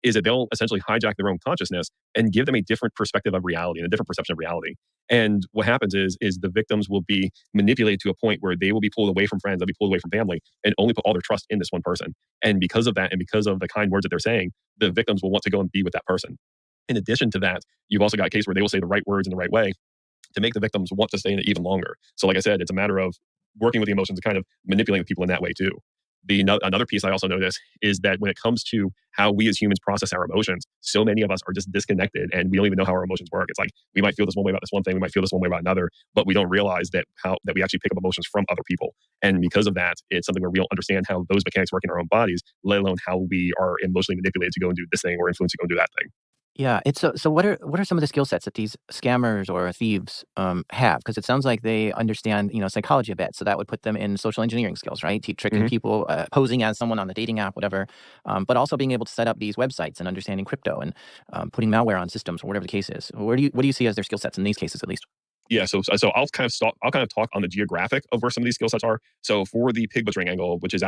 is that they'll essentially hijack their own consciousness and give them a different perspective of reality and a different perception of reality. And what happens is the victims will be manipulated to a point where they will be pulled away from friends, they'll be pulled away from family, and only put all their trust in this one person. And because of that, and because of the kind words that they're saying, the victims will want to go and be with that person. In addition to that, you've also got a case where they will say the right words in the right way to make the victims want to stay in it even longer. So like I said, it's a matter of working with the emotions and kind of manipulating people in that way too. Another piece I also notice is that when it comes to how we as humans process our emotions, so many of us are just disconnected and we don't even know how our emotions work. It's like we might feel this one way about this one thing, we might feel this one way about another, but we don't realize that we actually pick up emotions from other people. And because of that, it's something where we don't understand how those mechanics work in our own bodies, let alone how we are emotionally manipulated to go and do this thing or influenced to go and do that thing. Yeah, it's so. What are some of the skill sets that these scammers or thieves have? Because it sounds like they understand psychology a bit, so that would put them in social engineering skills, right? Tricking people, posing as someone on the dating app, whatever. But also being able to set up these websites and understanding crypto and putting malware on systems or whatever the case is. What do you see as their skill sets in these cases, at least? Yeah, so I'll kind of talk on the geographic of where some of these skill sets are. So for the pig butchering angle, which is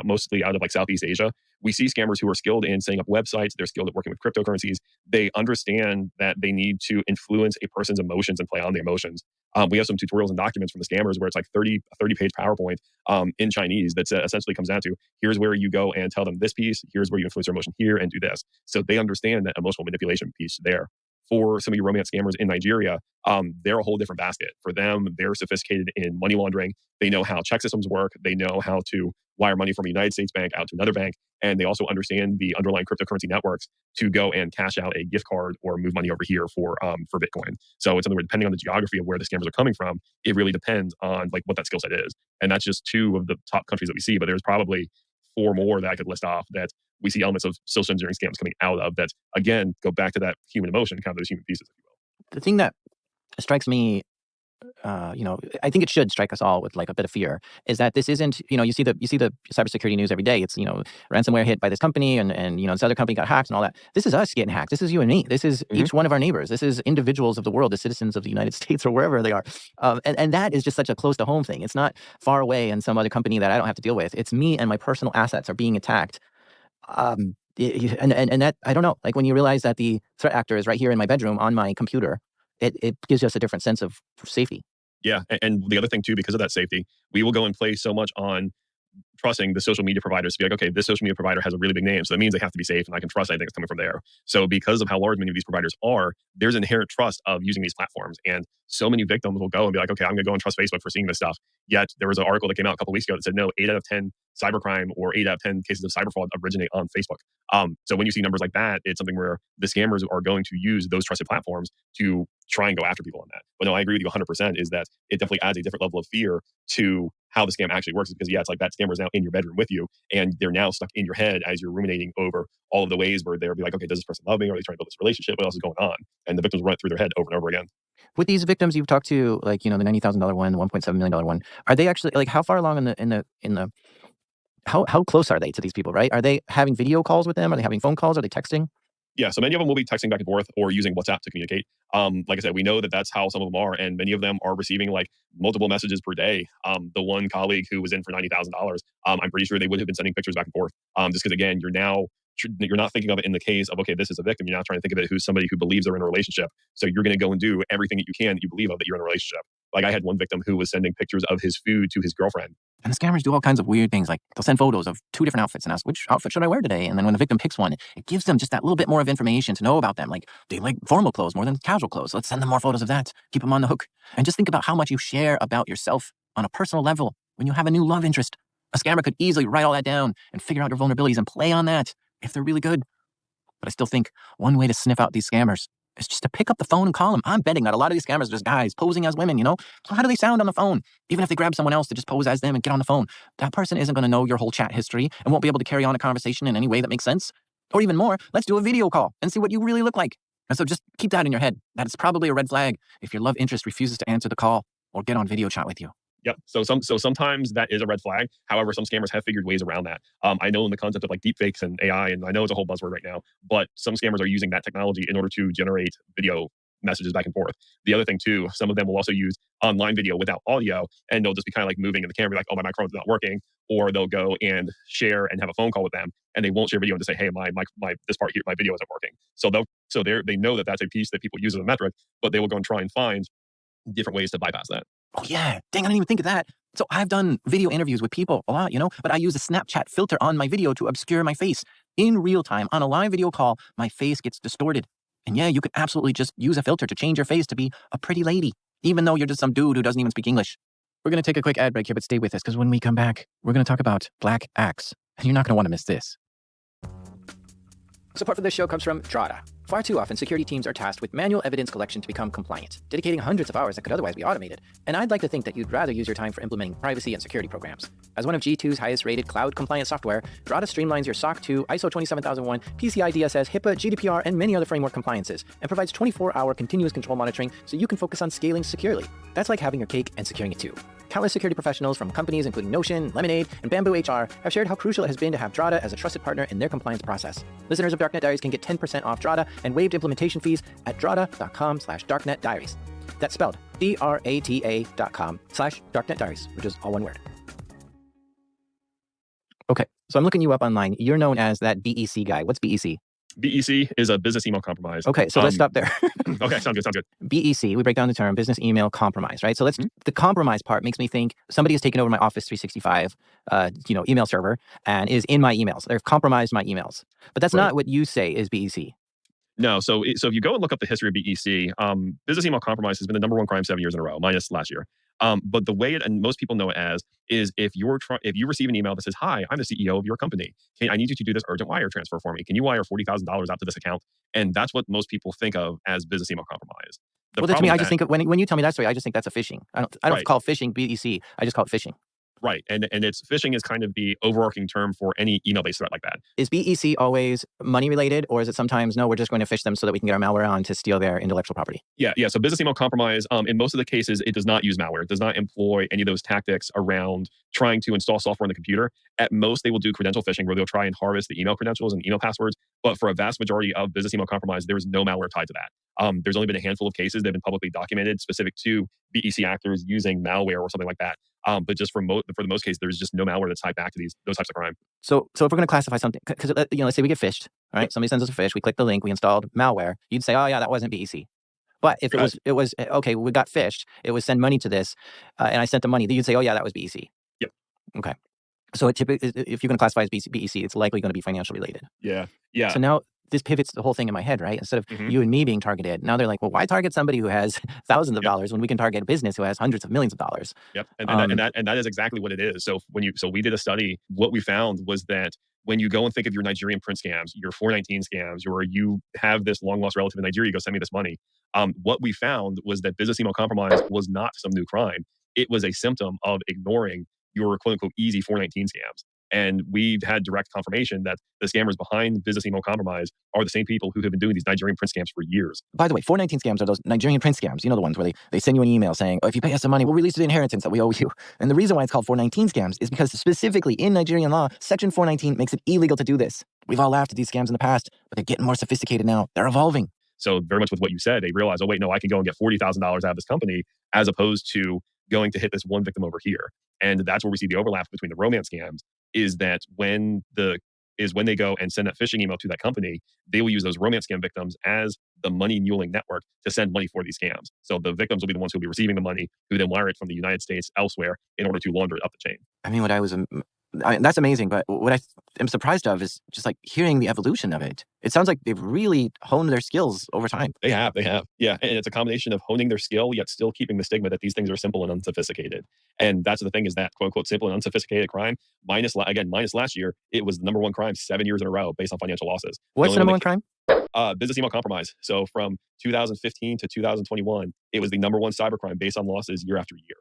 mostly out of like Southeast Asia, we see scammers who are skilled in setting up websites. They're skilled at working with cryptocurrencies. They understand that they need to influence a person's emotions and play on the emotions. We have some tutorials and documents from the scammers where it's like a 30-page PowerPoint in Chinese that essentially comes down to here's where you go and tell them this piece, here's where you influence their emotion here and do this. So they understand that emotional manipulation piece there. For some of your romance scammers in Nigeria, they're a whole different basket. For them, they're sophisticated in money laundering. They know how check systems work. They know how to wire money from a United States bank out to another bank. And they also understand the underlying cryptocurrency networks to go and cash out a gift card or move money over here for Bitcoin. So it's something where depending on the geography of where the scammers are coming from, it really depends on like what that skill set is. And that's just two of the top countries that we see, but there's probably four more that I could list off that we see elements of social engineering scams coming out of that, again, go back to that human emotion, kind of those human pieces, if you will. The thing that strikes me, I think it should strike us all with like a bit of fear, is that this isn't, you see the cybersecurity news every day. It's, ransomware hit by this company and this other company got hacked and all that. This is us getting hacked. This is you and me. This is each one of our neighbors. This is individuals of the world, the citizens of the United States or wherever they are. And that is just such a close to home thing. It's not far away in some other company that I don't have to deal with. It's me and my personal assets are being attacked. And that, I don't know, like when you realize that the threat actor is right here in my bedroom on my computer, it gives us a different sense of safety. Yeah. And the other thing too, because of that safety, we will go and play so much on trusting the social media providers to be like, okay, this social media provider has a really big name, so that means they have to be safe and I can trust anything that's coming from there. So because of how large many of these providers are, there's inherent trust of using these platforms. And so many victims will go and be like, okay, I'm going to go and trust Facebook for seeing this stuff. Yet there was an article that came out a couple of weeks ago that said, no, 8 out of 10 cybercrime or 8 out of 10 cases of cyber fraud originate on Facebook. So when you see numbers like that, it's something where the scammers are going to use those trusted platforms to try and go after people on that. But no, I agree with you 100% is that it definitely adds a different level of fear to how the scam actually works. Because it's like that scammer is now in your bedroom with you and they're now stuck in your head as you're ruminating over all of the ways where they'll be like, okay, does this person love me? Are they trying to build this relationship? What else is going on? And the victims run it through their head over and over again. With these victims you've talked to, like, the $90,000 one, the $1.7 million one, are they actually, like, how far along in the how close are they to these people, right? Are they having video calls with them? Are they having phone calls? Are they texting? Yeah, so many of them will be texting back and forth or using WhatsApp to communicate. Like I said, we know that that's how some of them are, and many of them are receiving like multiple messages per day. The one colleague who was in for $90,000, I'm pretty sure they would have been sending pictures back and forth. Just because again, you're not thinking of it in the case of, okay, this is a victim. You're not trying to think of it who's somebody who believes they're in a relationship. So you're going to go and do everything that you can that you believe of that you're in a relationship. Like I had one victim who was sending pictures of his food to his girlfriend. And the scammers do all kinds of weird things. Like they'll send photos of 2 different outfits and ask, which outfit should I wear today? And then when the victim picks one, it gives them just that little bit more of information to know about them. Like they like formal clothes more than casual clothes. Let's send them more photos of that. Keep them on the hook. And just think about how much you share about yourself on a personal level when you have a new love interest. A scammer could easily write all that down and figure out your vulnerabilities and play on that if they're really good. But I still think one way to sniff out these scammers is just to pick up the phone and call them. I'm betting that a lot of these scammers are just guys posing as women, So how do they sound on the phone? Even if they grab someone else to just pose as them and get on the phone, that person isn't going to know your whole chat history and won't be able to carry on a conversation in any way that makes sense. Or even more, let's do a video call and see what you really look like. And so just keep that in your head. That is probably a red flag if your love interest refuses to answer the call or get on video chat with you. Yep. So sometimes that is a red flag. However, some scammers have figured ways around that. I know in the concept of like deepfakes and AI, and I know it's a whole buzzword right now, but some scammers are using that technology in order to generate video messages back and forth. The other thing too, some of them will also use online video without audio, and they'll just be kind of like moving in the camera, like, oh, my microphone's not working, or they'll go and share and have a phone call with them, and they won't share video and just say, hey, my this part here, my video isn't working. So they know that that's a piece that people use as a metric, but they will go and try and find different ways to bypass that. Oh, yeah. Dang, I didn't even think of that. So I've done video interviews with people a lot, but I use a Snapchat filter on my video to obscure my face. In real time, on a live video call, my face gets distorted. And yeah, you could absolutely just use a filter to change your face to be a pretty lady, even though you're just some dude who doesn't even speak English. We're going to take a quick ad break here, but stay with us, because when we come back, we're going to talk about black acts. And you're not going to want to miss this. Support for this show comes from Drata. Far too often, security teams are tasked with manual evidence collection to become compliant, dedicating hundreds of hours that could otherwise be automated. And I'd like to think that you'd rather use your time for implementing privacy and security programs. As one of G2's highest-rated cloud-compliant software, Drata streamlines your SOC 2, ISO 27001, PCI DSS, HIPAA, GDPR, and many other framework compliances, and provides 24-hour continuous control monitoring so you can focus on scaling securely. That's like having your cake and securing it too. Countless security professionals from companies including Notion, Lemonade, and Bamboo HR have shared how crucial it has been to have Drata as a trusted partner in their compliance process. Listeners of Darknet Diaries can get 10% off Drata and waived implementation fees at drata.com/darknetdiaries. That's spelled drata.com/darknetdiaries, which is all one word. Okay, so I'm looking you up online. You're known as that BEC guy. What's BEC? BEC is a business email compromise. Okay, so let's stop there. Okay, sounds good. BEC, we break down the term business email compromise, right? So the compromise part makes me think somebody has taken over my Office 365, email server and is in my emails. They've compromised my emails. But that's not what you say is BEC. No, so if you go and look up the history of BEC, business email compromise has been the number one crime 7 years in a row, minus last year. But the way and most people know it as is if you receive an email that says, "Hi, I'm the CEO of your company. I need you to do this urgent wire transfer for me. Can you wire $40,000 out to this account?" And that's what most people think of as business email compromise. To me, I just think when you tell me that story, I just think that's a phishing. I don't call phishing BEC. I just call it phishing. Right. And it's phishing is kind of the overarching term for any email-based threat like that. Is BEC always money related, or is it sometimes, no, we're just going to phish them so that we can get our malware on to steal their intellectual property? Yeah. So business email compromise, in most of the cases, it does not use malware. It does not employ any of those tactics around trying to install software on the computer. At most, they will do credential phishing where they'll try and harvest the email credentials and email passwords. But for a vast majority of business email compromise, there is no malware tied to that. There's only been a handful of cases that have been publicly documented specific to BEC actors using malware or something like that. But just for the most case, there's just no malware that's tied back to those types of crime. So if we're going to classify something, because let's say we get phished, all right? Yep. Somebody sends us a phish, we click the link, we installed malware. You'd say, oh yeah, that wasn't BEC. But if it was okay, we got phished. It was send money to this, and I sent the money. You'd say, oh yeah, that was BEC. Yep. Okay. So if you're going to classify as BEC, it's likely going to be financial related. Yeah. So now this pivots the whole thing in my head, right? Instead of you and me being targeted, now they're like, well, why target somebody who has thousands of dollars when we can target a business who has hundreds of millions of dollars? Yep. And that is exactly what it is. So we did a study. What we found was that when you go and think of your Nigerian print scams, your 419 scams, or you have this long lost relative in Nigeria, you go send me this money. What we found was that business email compromise was not some new crime. It was a symptom of ignoring your quote unquote easy 419 scams. And we've had direct confirmation that the scammers behind business email compromise are the same people who have been doing these Nigerian print scams for years. By the way, 419 scams are those Nigerian print scams. You know, the ones where they send you an email saying, oh, if you pay us some money, we'll release the inheritance that we owe you. And the reason why it's called 419 scams is because specifically in Nigerian law, Section 419 makes it illegal to do this. We've all laughed at these scams in the past, but they're getting more sophisticated now. They're evolving. So very much with what you said, they realize, oh, wait, no, I can go and get $40,000 out of this company as opposed to going to hit this one victim over here. And that's where we see the overlap between the romance scams is that when they go and send that phishing email to that company, they will use those romance scam victims as the money muling network to send money for these scams. So the victims will be the ones who will be receiving the money, who then wire it from the United States elsewhere in order to launder it up the chain. I mean, that's amazing, but what I am surprised of is just like hearing the evolution of it. It sounds like they've really honed their skills over time. They have. Yeah. And it's a combination of honing their skill, yet still keeping the stigma that these things are simple and unsophisticated. And that's the thing is that quote unquote simple and unsophisticated crime, minus last year, it was the number one crime 7 years in a row based on financial losses. What's the number one crime? Business email compromise. So from 2015 to 2021, it was the number one cybercrime based on losses year after year.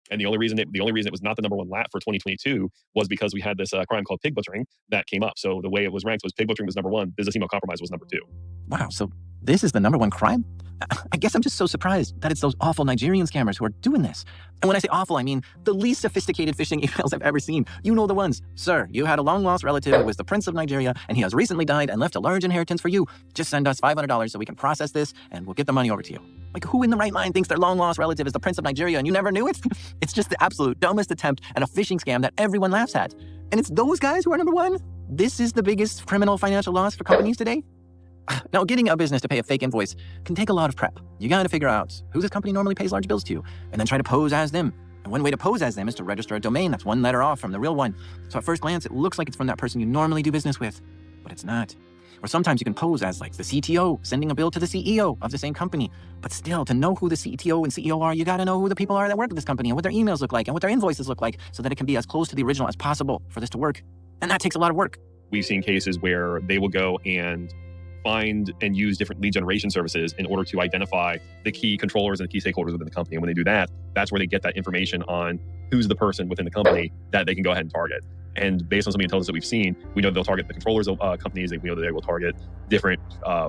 And the only reason it was not the number one lap for 2022 was because we had this crime called pig butchering that came up. So the way it was ranked was pig butchering was number one, business email compromise was number two. Wow. So this is the number one crime? I guess I'm just so surprised that it's those awful Nigerian scammers who are doing this. And when I say awful, I mean the least sophisticated phishing emails I've ever seen. You know the ones. Sir, you had a long-lost relative who was the Prince of Nigeria, and he has recently died and left a large inheritance for you. Just send us $500 so we can process this, and we'll get the money over to you. Like, who in the right mind thinks their long-lost relative is the Prince of Nigeria and you never knew it? It's just the absolute dumbest attempt at a phishing scam that everyone laughs at. And it's those guys who are number one? This is the biggest criminal financial loss for companies today? Now, getting a business to pay a fake invoice can take a lot of prep. You gotta figure out who this company normally pays large bills to, and then try to pose as them. And one way to pose as them is to register a domain that's one letter off from the real one. So at first glance, it looks like it's from that person you normally do business with, but it's not. Or sometimes you can pose as like the CTO, sending a bill to the CEO of the same company. But still, to know who the CTO and CEO are, you gotta know who the people are that work at this company and what their emails look like and what their invoices look like so that it can be as close to the original as possible for this to work. And that takes a lot of work. We've seen cases where they will go and find and use different lead generation services in order to identify the key controllers and the key stakeholders within the company. And when they do that, that's where they get that information on who's the person within the company that they can go ahead and target. And based on some of the intelligence that we've seen, we know they'll target the controllers of companies. We know that they will target different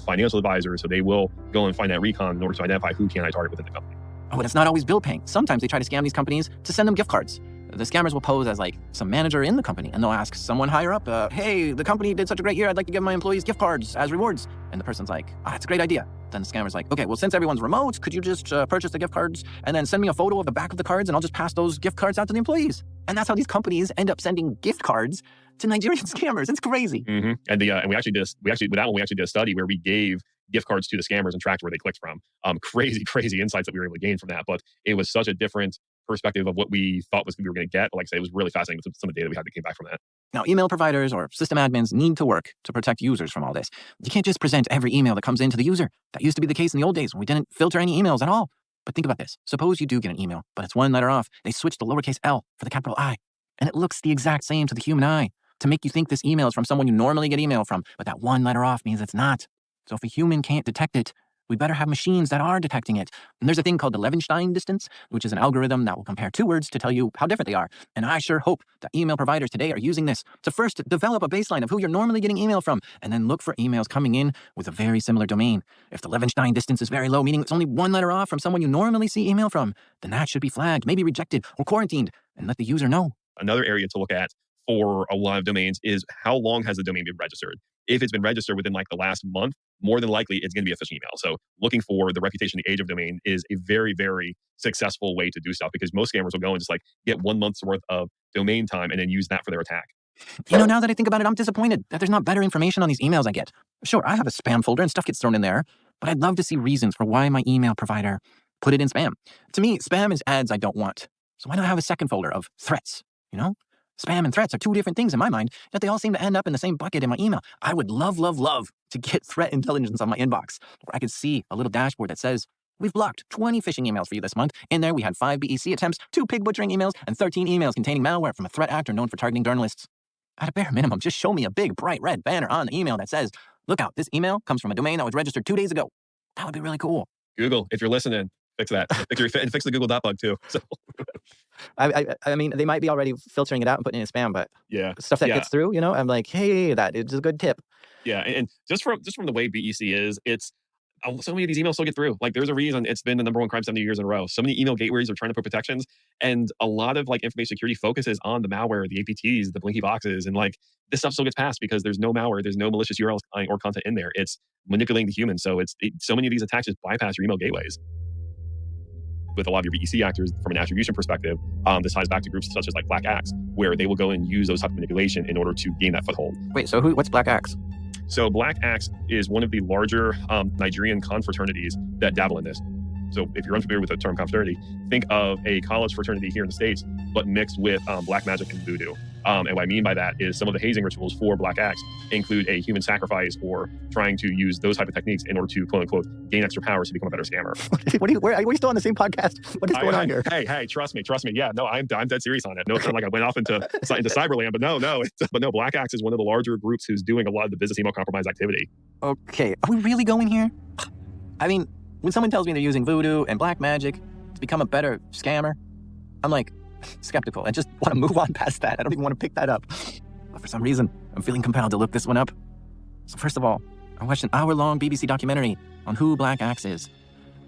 financial advisors. So they will go and find that recon in order to identify who can I target within the company. Oh, and it's not always bill paying. Sometimes they try to scam these companies to send them gift cards. The scammers will pose as like some manager in the company, and they'll ask someone higher up, hey, the company did such a great year, I'd like to give my employees gift cards as rewards. And the person's like, that's a great idea. Then the scammer's like, okay, well, since everyone's remote, could you just purchase the gift cards and then send me a photo of the back of the cards and I'll just pass those gift cards out to the employees. And that's how these companies end up sending gift cards to Nigerian scammers. It's crazy. Mm-hmm. And we actually did a study where we gave gift cards to the scammers and tracked where they clicked from. Crazy insights that we were able to gain from that. But it was such a different perspective of what we thought we were going to get. Like I say, it was really fascinating with some of the data we had that came back from that. Now, email providers or system admins need to work to protect users from all this. You can't just present every email that comes into the user. That used to be the case in the old days when we didn't filter any emails at all. But think about this. Suppose you do get an email, but it's one letter off. They switch the lowercase L for the capital I. And it looks the exact same to the human eye to make you think this email is from someone you normally get email from. But that one letter off means it's not. So if a human can't detect it, we better have machines that are detecting it. And there's a thing called the Levenstein distance, which is an algorithm that will compare two words to tell you how different they are. And I sure hope that email providers today are using this to first develop a baseline of who you're normally getting email from, and then look for emails coming in with a very similar domain. If the Levenstein distance is very low, meaning it's only one letter off from someone you normally see email from, then that should be flagged, maybe rejected or quarantined, and let the user know. Another area to look at for a lot of domains is how long has the domain been registered? If it's been registered within like the last month, more than likely it's going to be a phishing email. So looking for the reputation, the age of domain is a very, very successful way to do stuff, because most scammers will go and just like get 1 month's worth of domain time and then use that for their attack. You know, now that I think about it, I'm disappointed that there's not better information on these emails I get. Sure, I have a spam folder and stuff gets thrown in there, but I'd love to see reasons for why my email provider put it in spam. To me, spam is ads I don't want. So why not have a second folder of threats, you know? Spam and threats are two different things in my mind, yet they all seem to end up in the same bucket in my email. I would love to get threat intelligence on my inbox, where I could see a little dashboard that says, we've blocked 20 phishing emails for you this month. In there, we had 5 BEC attempts, 2 pig butchering emails, and 13 emails containing malware from a threat actor known for targeting journalists. At a bare minimum, just show me a big, bright red banner on the email that says, look out, this email comes from a domain that was registered 2 days ago. That would be really cool. Google, if you're listening, fix that. Fix the Google bug too. So. I mean, they might be already filtering it out and putting it in spam, but yeah, stuff that gets through, you know, I'm like, hey, that is a good tip. Yeah, and just from the way BEC is, it's so many of these emails still get through. Like, there's a reason it's been the number one crime 70 years in a row. So many email gateways are trying to put protections, and a lot of like information security focuses on the malware, the APTs, the blinky boxes, and like this stuff still gets passed because there's no malware, there's no malicious URLs or content in there. It's manipulating the human. So so many of these attacks just bypass your email gateways. With a lot of your BEC actors, from an attribution perspective, this ties back to groups such as like Black Axe, where they will go and use those type of manipulation in order to gain that foothold. Wait, so what's Black Axe? So Black Axe is one of the larger Nigerian confraternities that dabble in this. So if you're unfamiliar with the term confraternity, think of a college fraternity here in the States, but mixed with black magic and voodoo. And what I mean by that is some of the hazing rituals for Black Axe include a human sacrifice or trying to use those type of techniques in order to, quote unquote, gain extra powers to become a better scammer. Are we still on the same podcast? What is going on here? Hey, trust me. Yeah, no, I'm dead serious on it. No, it's not like I went off into cyberland, but no, Black Axe is one of the larger groups who's doing a lot of the business email compromise activity. Okay, are we really going here? I mean, when someone tells me they're using voodoo and black magic to become a better scammer, I'm like skeptical and just want to move on past that. I don't even want to pick that up. But for some reason, I'm feeling compelled to look this one up. So first of all, I watched an hour-long BBC documentary on who Black Axe is.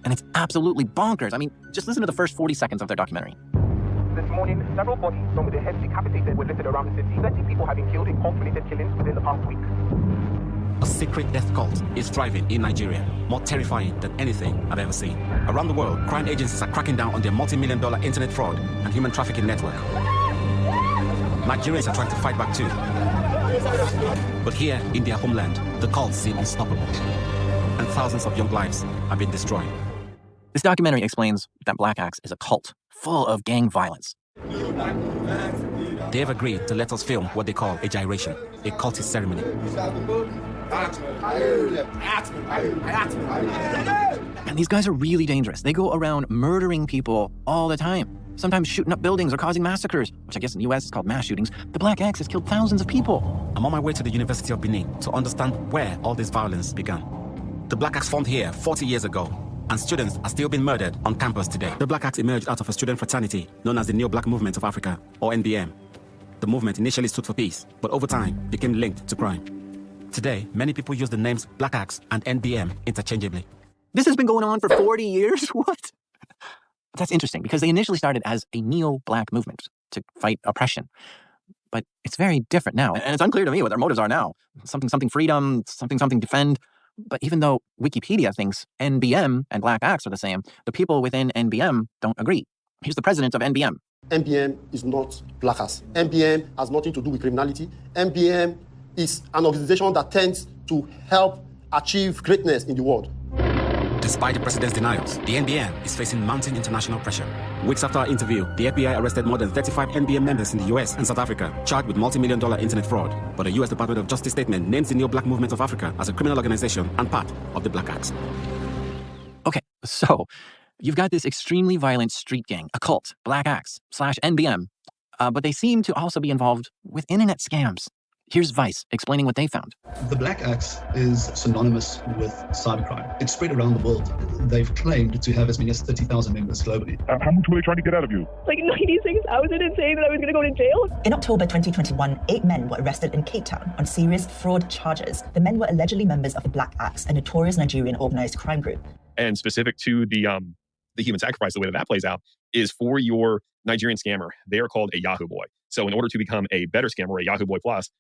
And it's absolutely bonkers. I mean, just listen to the first 40 seconds of their documentary. This morning, several bodies, some with their heads decapitated, were listed around the city. 30 people have been killed in cult-related killings within the past week. A secret death cult is thriving in Nigeria, more terrifying than anything I've ever seen. Around the world, crime agencies are cracking down on their multi-million-dollar internet fraud and human trafficking network. Nigerians are trying to fight back too. But here in their homeland, the cults seem unstoppable, and thousands of young lives have been destroyed. This documentary explains that Black Axe is a cult full of gang violence. They have agreed to let us film what they call a gyration, a cultist ceremony. And these guys are really dangerous. They go around murdering people all the time, sometimes shooting up buildings or causing massacres, which I guess in the US is called mass shootings. The Black Axe has killed thousands of people. I'm on my way to the University of Benin to understand where all this violence began. The Black Axe formed here 40 years ago, and students are still being murdered on campus today. The Black Axe emerged out of a student fraternity known as the Neo-Black Movement of Africa, or NBM. The movement initially stood for peace, but over time became linked to crime. Today, many people use the names Black Axe and NBM interchangeably. This has been going on for 40 years? What? That's interesting because they initially started as a neo-black movement to fight oppression. But it's very different now, and it's unclear to me what their motives are now. Something freedom, something defend. But even though Wikipedia thinks NBM and Black Axe are the same, the people within NBM don't agree. Here's the president of NBM. NBM is not Black Axe. NBM has nothing to do with criminality. NBM is an organization that tends to help achieve greatness in the world. Despite the president's denials, the NBM is facing mounting international pressure. Weeks after our interview, the FBI arrested more than 35 NBM members in the US and South Africa, charged with multi-million-dollar internet fraud. But the US Department of Justice statement names the Neo-Black Movement of Africa as a criminal organization and part of the Black Axe. Okay, so you've got this extremely violent street gang, a cult, Black Axe /NBM, but they seem to also be involved with internet scams. Here's Vice explaining what they found. The Black Axe is synonymous with cybercrime. It's spread around the world. They've claimed to have as many as 30,000 members globally. How much were they trying to get out of you? Like 96,000 and saying that I was going to go to jail. In October 2021, 8 men were arrested in Cape Town on serious fraud charges. The men were allegedly members of the Black Axe, a notorious Nigerian organized crime group. And specific to the human sacrifice, the way that plays out is for your Nigerian scammer. They are called a Yahoo boy. So in order to become a better scammer, a Yahoo boy plus,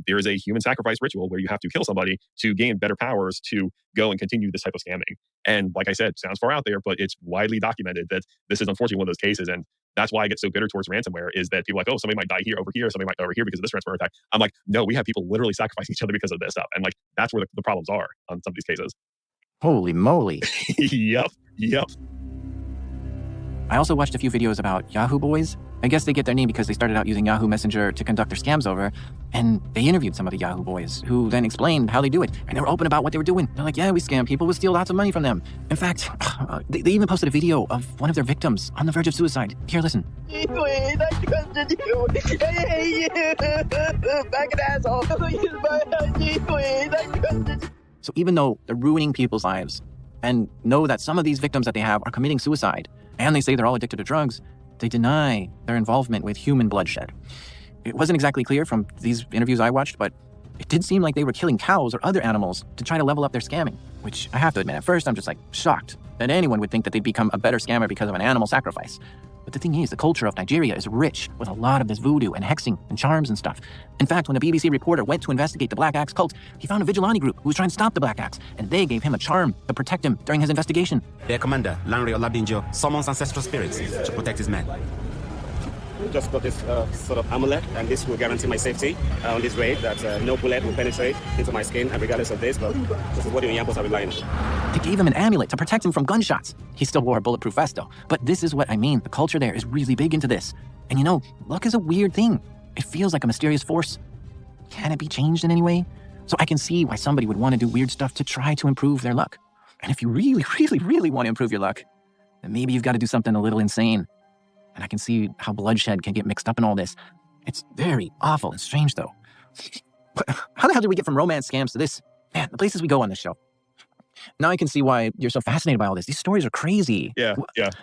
there is a human sacrifice ritual where you have to kill somebody to gain better powers to go and continue this type of scamming. And like I said, sounds far out there, but it's widely documented that this is unfortunately one of those cases. And that's why I get so bitter towards ransomware is that people are like, oh, somebody might die here, over here, somebody might die over here because of this ransomware attack. I'm like, no, we have people literally sacrificing each other because of this stuff. And like, that's where the problems are on some of these cases. Holy moly. Yep. I also watched a few videos about Yahoo boys. I guess they get their name because they started out using Yahoo Messenger to conduct their scams over, and they interviewed some of the Yahoo boys who then explained how they do it, and they were open about what they were doing. They're like, yeah, we scam people, we steal lots of money from them. In fact, they even posted a video of one of their victims on the verge of suicide. Here, listen. So even though they're ruining people's lives and know that some of these victims that they have are committing suicide, and they say they're all addicted to drugs, they deny their involvement with human bloodshed. It wasn't exactly clear from these interviews I watched, but it did seem like they were killing cows or other animals to try to level up their scamming, which I have to admit, at first I'm just like shocked that anyone would think that they'd become a better scammer because of an animal sacrifice. But the thing is, the culture of Nigeria is rich with a lot of this voodoo and hexing and charms and stuff. In fact, when a BBC reporter went to investigate the Black Axe cult, he found a vigilante group who was trying to stop the Black Axe, and they gave him a charm to protect him during his investigation. Their commander, Lanre Olabinjo, summons ancestral spirits to protect his men. Just got this sort of amulet, and this will guarantee my safety on this raid, that no bullet will penetrate into my skin, and regardless of this, but this is what the Yampos are relying on. They gave him an amulet to protect him from gunshots. He still wore a bulletproof vest though. But this is what I mean. The culture there is really big into this. And you know, luck is a weird thing. It feels like a mysterious force. Can it be changed in any way? So I can see why somebody would want to do weird stuff to try to improve their luck. And if you really, really, really want to improve your luck, then maybe you've got to do something a little insane. And I can see how bloodshed can get mixed up in all this. It's very awful and strange, though. But how the hell did we get from romance scams to this? Man, the places we go on this show. Now I can see why you're so fascinated by all this. These stories are crazy. Yeah.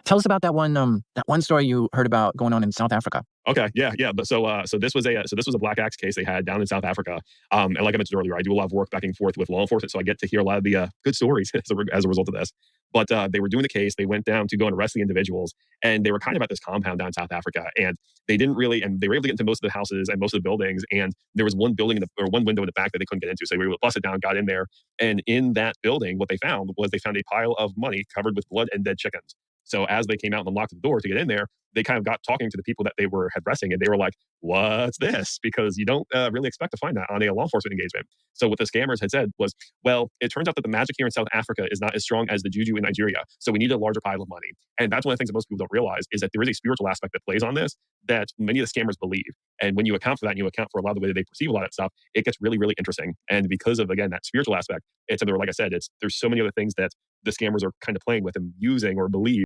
Tell us about that one story you heard about going on in South Africa. Okay, yeah. But so this was a Black Axe case they had down in South Africa. And like I mentioned earlier, I do a lot of work back and forth with law enforcement, so I get to hear a lot of the good stories as a result of this. But they were doing the case. They went down to go and arrest the individuals, and they were kind of at this compound down in South Africa, and they didn't really, and they were able to get into most of the houses and most of the buildings, and there was one building or one window in the back that they couldn't get into, so they were able to bust it down, got in there, and in that building, what they found a pile of money covered with blood and dead chickens. So as they came out and unlocked the door to get in there, they kind of got talking to the people that they were arresting, and they were like, "What's this?" Because you don't really expect to find that on a law enforcement engagement. So what the scammers had said was, "Well, it turns out that the magic here in South Africa is not as strong as the juju in Nigeria, so we need a larger pile of money." And that's one of the things that most people don't realize is that there is a spiritual aspect that plays on this that many of the scammers believe. And when you account for that, and you account for a lot of the way that they perceive a lot of stuff, it gets really, really interesting. And because of, again, that spiritual aspect, like I said, there's so many other things that the scammers are kind of playing with and using or believe